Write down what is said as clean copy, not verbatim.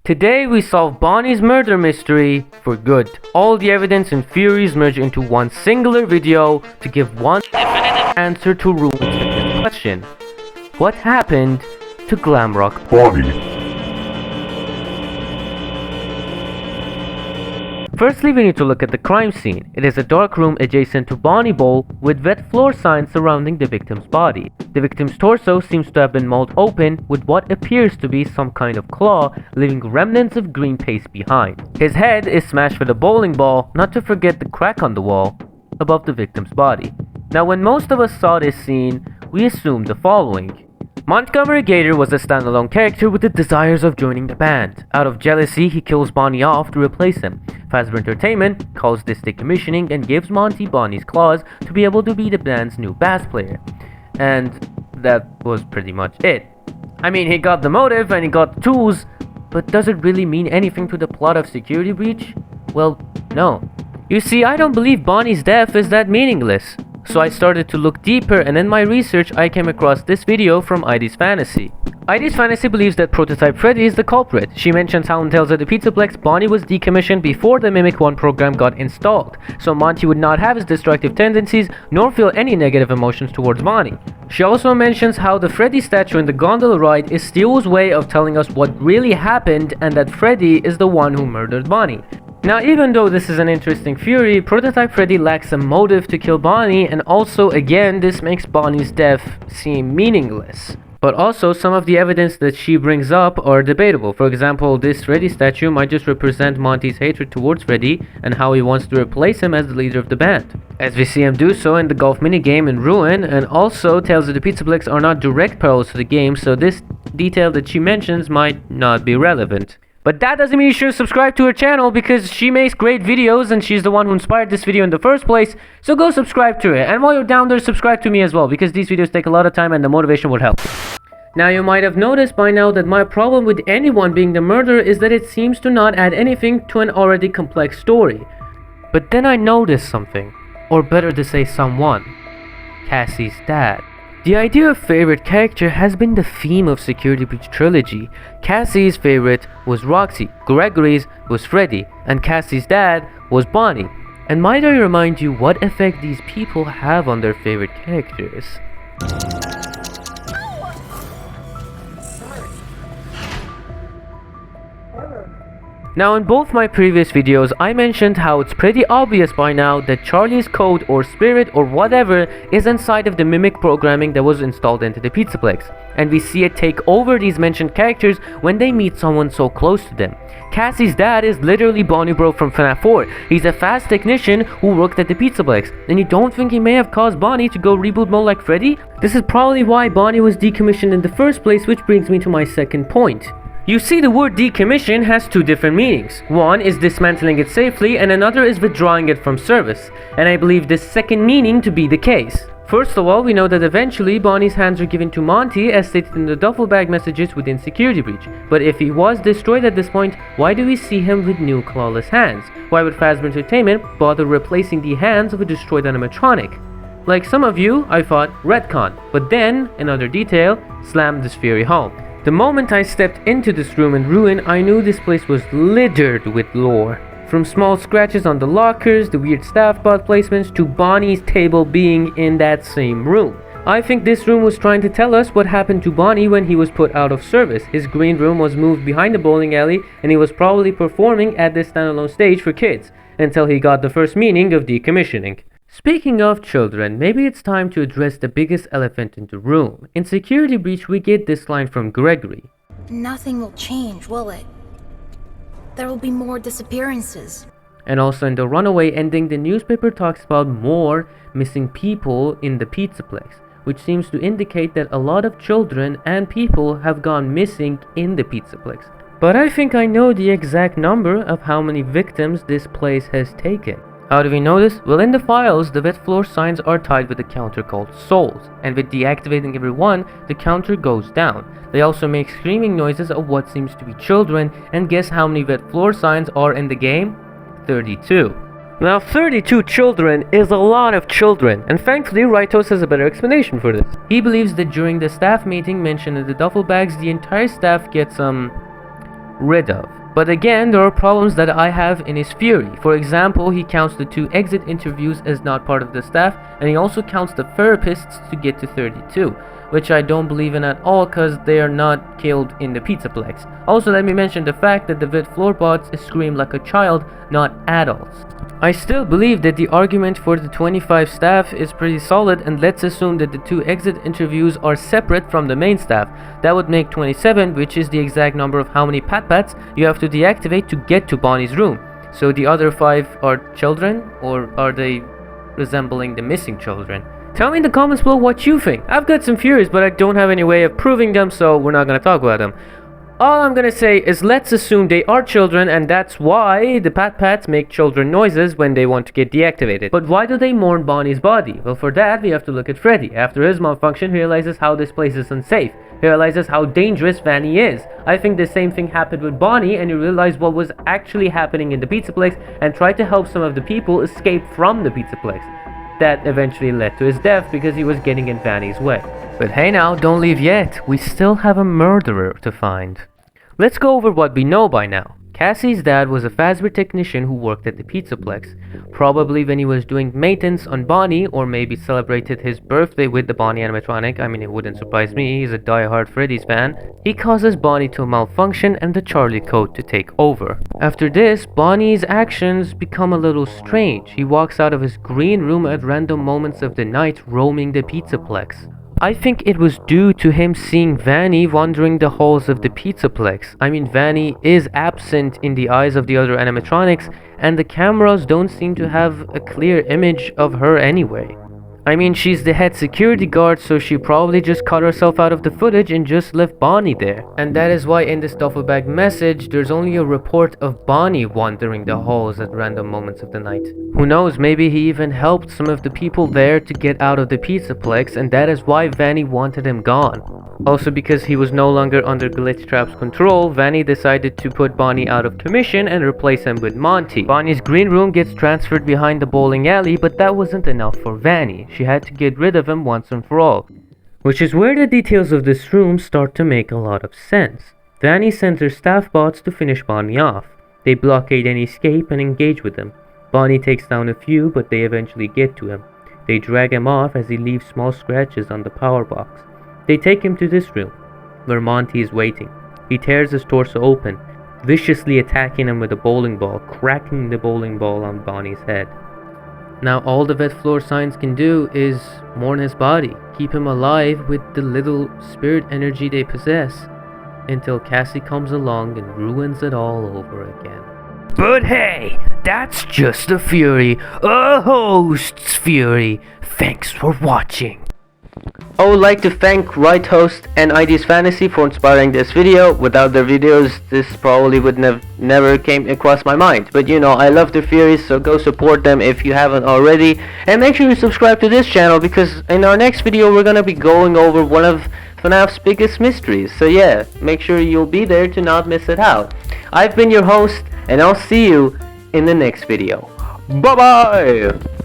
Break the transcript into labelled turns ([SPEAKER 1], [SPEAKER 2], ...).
[SPEAKER 1] Today we solve Bonnie's murder mystery for good. All the evidence and theories merge into one singular video to give one definitive answer to Ruin's question. What happened to Glamrock
[SPEAKER 2] Bonnie?
[SPEAKER 1] Firstly, we need to look at the crime scene. It is a dark room adjacent to Bonnie Bowl with wet floor signs surrounding the victim's body. The victim's torso seems to have been mauled open with what appears to be some kind of claw, leaving remnants of green paste behind. His head is smashed with a bowling ball, not to forget the crack on the wall above the victim's body. Now, when most of us saw this scene, we assumed the following. Montgomery Gator was a standalone character with the desires of joining the band. Out of jealousy, he kills Bonnie off to replace him. Fazbear Entertainment calls this decommissioning and gives Monty Bonnie's claws to be able to be the band's new bass player. And that was pretty much it. I mean, he got the motive and he got the tools, but does it really mean anything to the plot of Security Breach? Well, no. You see, I don't believe Bonnie's death is that meaningless. So I started to look deeper, and in my research I came across this video from ID's Fantasy. ID's Fantasy believes that Prototype Freddy is the culprit. She mentions how in Tales of the Pizzaplex, Bonnie was decommissioned before the Mimic 1 program got installed, so Monty would not have his destructive tendencies nor feel any negative emotions towards Bonnie. She also mentions how the Freddy statue in the gondola ride is Steele's way of telling us what really happened and that Freddy is the one who murdered Bonnie. Now, even though this is an interesting theory, Prototype Freddy lacks a motive to kill Bonnie, and also again this makes Bonnie's death seem meaningless. But also some of the evidence that she brings up are debatable. For example, this Freddy statue might just represent Monty's hatred towards Freddy and how he wants to replace him as the leader of the band, as we see him do so in the golf minigame in Ruin. And also Tales of the Pizzaplex are not direct parallels to the game, so this detail that she mentions might not be relevant. But that doesn't mean you should subscribe to her channel, because she makes great videos and she's the one who inspired this video in the first place. So go subscribe to her, and while you're down there, subscribe to me as well, because these videos take a lot of time and the motivation would help. Now, you might have noticed by now that my problem with anyone being the murderer is that it seems to not add anything to an already complex story. But then I noticed something, or better to say someone. Cassie's dad. The idea of favorite character has been the theme of Security Breach trilogy. Cassie's favorite was Roxy, Gregory's was Freddy, and Cassie's dad was Bonnie. And might I remind you what effect these people have on their favorite characters? Now, in both my previous videos, I mentioned how it's pretty obvious by now that Charlie's code or spirit or whatever is inside of the Mimic programming that was installed into the Pizzaplex, and we see it take over these mentioned characters when they meet someone so close to them. Cassie's dad is literally Bonnie Bro from FNAF 4. He's a fast technician who worked at the Pizzaplex, and you don't think he may have caused Bonnie to go reboot mode like Freddy? This is probably why Bonnie was decommissioned in the first place, which brings me to my second point. You see, the word decommission has two different meanings. One is dismantling it safely, and another is withdrawing it from service. And I believe this second meaning to be the case. First of all, we know that eventually Bonnie's hands are given to Monty, as stated in the duffel bag messages within Security Breach. But if he was destroyed at this point, why do we see him with new clawless hands? Why would Fazbear Entertainment bother replacing the hands of a destroyed animatronic? Like some of you, I thought retcon, but then, another detail, slammed this theory home. The moment I stepped into this room in Ruin, I knew this place was littered with lore. From small scratches on the lockers, the weird staff bot placements, to Bonnie's table being in that same room. I think this room was trying to tell us what happened to Bonnie when he was put out of service. His green room was moved behind the bowling alley, and he was probably performing at this standalone stage for kids, until he got the first meaning of decommissioning. Speaking of children, maybe it's time to address the biggest elephant in the room. In Security Breach, we get this line from Gregory.
[SPEAKER 3] Nothing will change, will it? There will be more disappearances.
[SPEAKER 1] And also in the runaway ending, the newspaper talks about more missing people in the Pizzaplex, which seems to indicate that a lot of children and people have gone missing in the Pizzaplex. But I think I know the exact number of how many victims this place has taken. How do we know this? Well, in the files, the wet floor signs are tied with a counter called souls, and with deactivating every one, the counter goes down. They also make screaming noises of what seems to be children, and guess how many wet floor signs are in the game? 32. Now, 32 children is a lot of children, and thankfully Ritos has a better explanation for this. He believes that during the staff meeting mentioned in the duffel bags, the entire staff gets rid of. But again, there are problems that I have in his fury. For example, he counts the 2 exit interviews as not part of the staff, and he also counts the therapists to get to 32, which I don't believe in at all because they are not killed in the Pizzaplex. Also, let me mention the fact that the vet floorbots scream like a child, not adults. I still believe that the argument for the 25 staff is pretty solid, and let's assume that the 2 exit interviews are separate from the main staff. That would make 27, which is the exact number of how many pat-pats you have to deactivate to get to Bonnie's room. So the other 5 are children, or are they resembling the missing children? Tell me in the comments below what you think. I've got some theories, but I don't have any way of proving them, so we're not gonna talk about them. All I'm gonna say is let's assume they are children, and that's why the pat-pats make children noises when they want to get deactivated. But why do they mourn Bonnie's body? Well, for that we have to look at Freddy. After his malfunction, he realizes how this place is unsafe. He realizes how dangerous Vanny is. I think the same thing happened with Bonnie, and he realized what was actually happening in the Pizzaplex and tried to help some of the people escape from the Pizzaplex. That eventually led to his death because he was getting in Vanny's way. But hey now, don't leave yet. We still have a murderer to find. Let's go over what we know by now. Cassie's dad was a Fazbear technician who worked at the Pizzaplex. Probably when he was doing maintenance on Bonnie, or maybe celebrated his birthday with the Bonnie animatronic. I mean, it wouldn't surprise me, he's a die-hard Freddy's fan. He causes Bonnie to malfunction and the Charlie code to take over. After this, Bonnie's actions become a little strange. He walks out of his green room at random moments of the night, roaming the Pizzaplex. I think it was due to him seeing Vanny wandering the halls of the Pizzaplex. I mean, Vanny is absent in the eyes of the other animatronics, and the cameras don't seem to have a clear image of her anyway. I mean, she's the head security guard, so she probably just cut herself out of the footage and just left Bonnie there. And that is why in the duffel bag message, there's only a report of Bonnie wandering the halls at random moments of the night. Who knows, maybe he even helped some of the people there to get out of the Pizzaplex, and that is why Vanny wanted him gone. Also, because he was no longer under Glitchtrap's control, Vanny decided to put Bonnie out of commission and replace him with Monty. Bonnie's green room gets transferred behind the bowling alley, but that wasn't enough for Vanny. She had to get rid of him once and for all. Which is where the details of this room start to make a lot of sense. Vanny sends her staff bots to finish Bonnie off. They blockade any escape and engage with him. Bonnie takes down a few, but they eventually get to him. They drag him off as he leaves small scratches on the power box. They take him to this room, where Monty is waiting. He tears his torso open, viciously attacking him with a bowling ball, cracking the bowling ball on Bonnie's head. Now all the vet floor signs can do is mourn his body, keep him alive with the little spirit energy they possess, until Cassie comes along and ruins it all over again. But hey, that's just a fury, a host's fury. Thanks for watching. I would like to thank Right Host and ID's Fantasy for inspiring this video. Without their videos, this probably would never came across my mind. But you know, I love their theories, so go support them if you haven't already. And make sure you subscribe to this channel, because in our next video we're gonna be going over one of FNAF's biggest mysteries. So yeah, make sure you'll be there to not miss it out. I've been your host, and I'll see you in the next video. Bye bye!